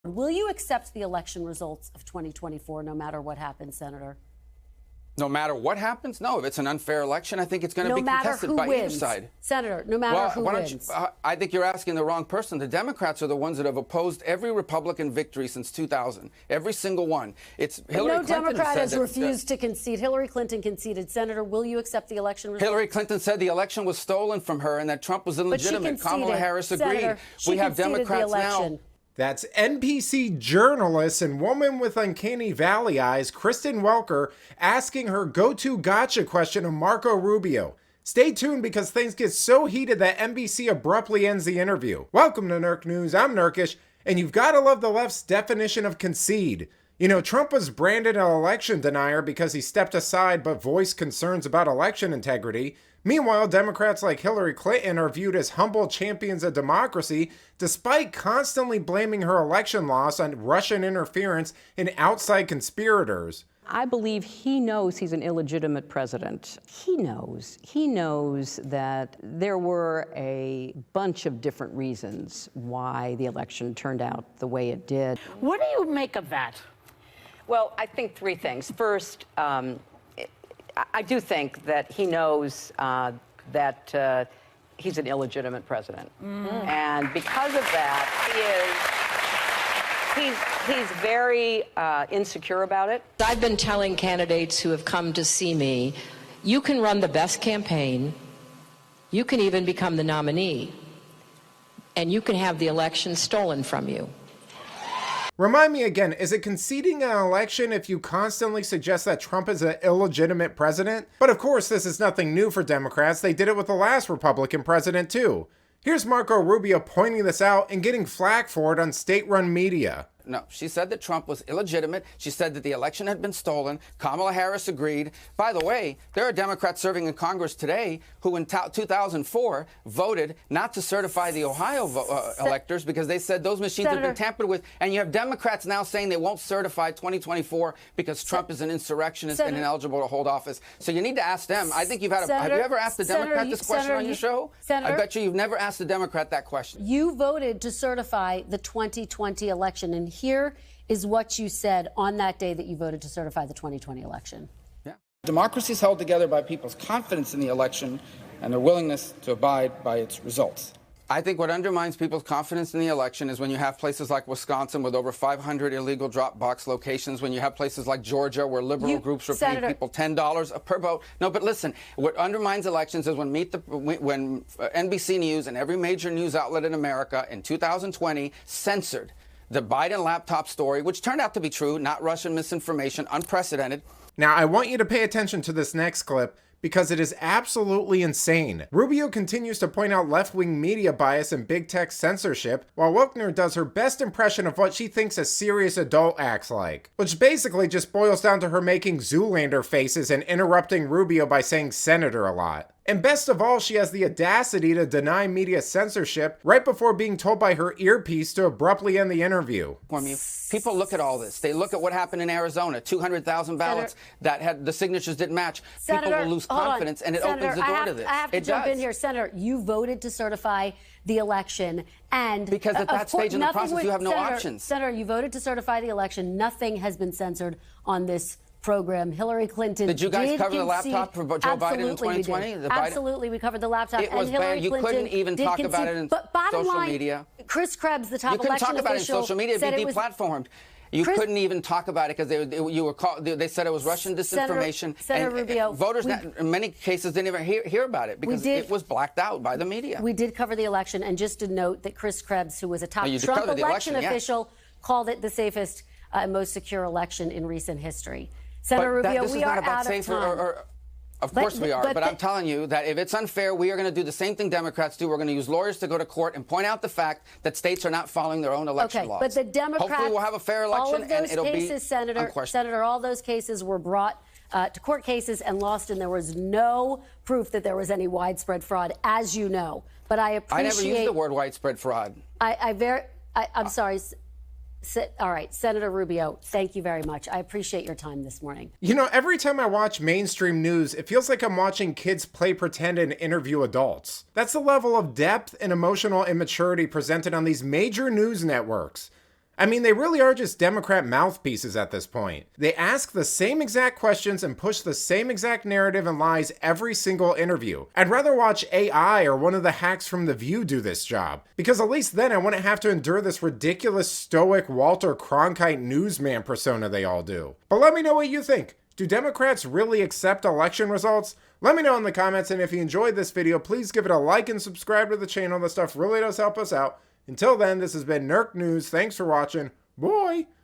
Will you accept the election results of 2024 no matter what happens, Senator? No matter what happens? No, if it's an unfair election, I think it's going to be contested by either side. Senator, no matter who wins. I think you're asking the wrong person. The Democrats are the ones that have opposed every Republican victory since 2000. Every single one. It's Hillary Clinton. No Democrat has refused to concede. Hillary Clinton conceded. Senator, will you accept the election results? Hillary Clinton said the election was stolen from her and that Trump was illegitimate. Kamala Harris agreed. Senator, we have Democrats now. That's NBC journalist and woman with uncanny valley eyes, Kristen Welker, asking her go-to gotcha question of Marco Rubio. Stay tuned because things get so heated that NBC abruptly ends the interview. Welcome to Nerk News. I'm Nerkish, and you've got to love the left's definition of concede. You know, Trump was branded an election denier because he stepped aside but voiced concerns about election integrity. Meanwhile, Democrats like Hillary Clinton are viewed as humble champions of democracy, despite constantly blaming her election loss on Russian interference and outside conspirators. I believe he knows he's an illegitimate president. He knows that there were a bunch of different reasons why the election turned out the way it did. What do you make of that? Well, I think three things. First, I do think that he knows that he's an illegitimate president. And because of that, he's very insecure about it. I've been telling candidates who have come to see me, you can run the best campaign, you can even become the nominee, and you can have the election stolen from you. Remind me again, is it conceding an election if you constantly suggest that Trump is an illegitimate president? But of course, this is nothing new for Democrats. They did it with the last Republican president too. Here's Marco Rubio pointing this out and getting flack for it on state-run media. No, she said that Trump was illegitimate. She said that the election had been stolen. Kamala Harris agreed. By the way, there are Democrats serving in Congress today who in 2004 voted not to certify the Ohio electors because they said those machines have been tampered with. And you have Democrats now saying they won't certify 2024 because Trump is an insurrectionist and ineligible to hold office. So you need to ask them. I think you've had have you ever asked a Democrat this question on your show? I bet you've never asked a Democrat that question. You voted to certify the 2020 election, and here is what you said on that day that you voted to certify the 2020 election. Yeah. Democracy is held together by people's confidence in the election and their willingness to abide by its results. I think what undermines people's confidence in the election is when you have places like Wisconsin with over 500 illegal drop box locations, when you have places like Georgia where liberal groups are paying people $10 per vote. No, but listen, what undermines elections is when NBC News and every major news outlet in America in 2020 censored the Biden laptop story, which turned out to be true, not Russian misinformation, unprecedented. Now, I want you to pay attention to this next clip because it is absolutely insane. Rubio continues to point out left-wing media bias and big tech censorship, while Welker does her best impression of what she thinks a serious adult acts like, which basically just boils down to her making Zoolander faces and interrupting Rubio by saying senator a lot. And best of all, she has the audacity to deny media censorship right before being told by her earpiece to abruptly end the interview. People look at all this. They look at what happened in Arizona, 200,000 ballots that had the signatures didn't match. People will lose confidence, and it opens the door to this. I have to jump in here. Senator, you voted to certify the election, and because at that stage in the process, you have no options. Senator, you voted to certify the election. Nothing has been censored on this program. Hillary Clinton did you guys cover the laptop for Joe Biden in 2020? Absolutely, we covered the laptop. It was bad. You couldn't even talk about it in social media. Chris Krebs, the top election official, you couldn't talk about it in social media. It'd be deplatformed. You couldn't even talk about it because they said it was Russian disinformation. Senator Rubio, voters in many cases didn't even hear about it because it was blacked out by the media. We did cover the election, and just to note that Chris Krebs, who was a top Trump election official, called it the safest and most secure election in recent history. Senator Rubio, we are out of time. Of course we are, but I'm telling you that if it's unfair, we are going to do the same thing Democrats do. We're going to use lawyers to go to court and point out the fact that states are not following their own election laws. But the Democrats, hopefully we'll have a fair election, and it'll be unquestioned. Senator, all those cases were brought to court cases and lost, and there was no proof that there was any widespread fraud, as you know. But I appreciate. I never used the word widespread fraud. I'm sorry. All right, Senator Rubio, thank you very much. I appreciate your time this morning. You know, every time I watch mainstream news, it feels like I'm watching kids play pretend and interview adults. That's the level of depth and emotional immaturity presented on these major news networks. I mean, they really are just Democrat mouthpieces at this point. They ask the same exact questions and push the same exact narrative and lies every single interview. I'd rather watch AI or one of the hacks from The View do this job, because at least then I wouldn't have to endure this ridiculous stoic Walter Cronkite newsman persona they all do. But let me know what you think. Do Democrats really accept election results? Let me know in the comments, and if you enjoyed this video, please give it a like and subscribe to the channel. This stuff really does help us out. Until then, this has been Nerk News. Thanks for watching. Bye!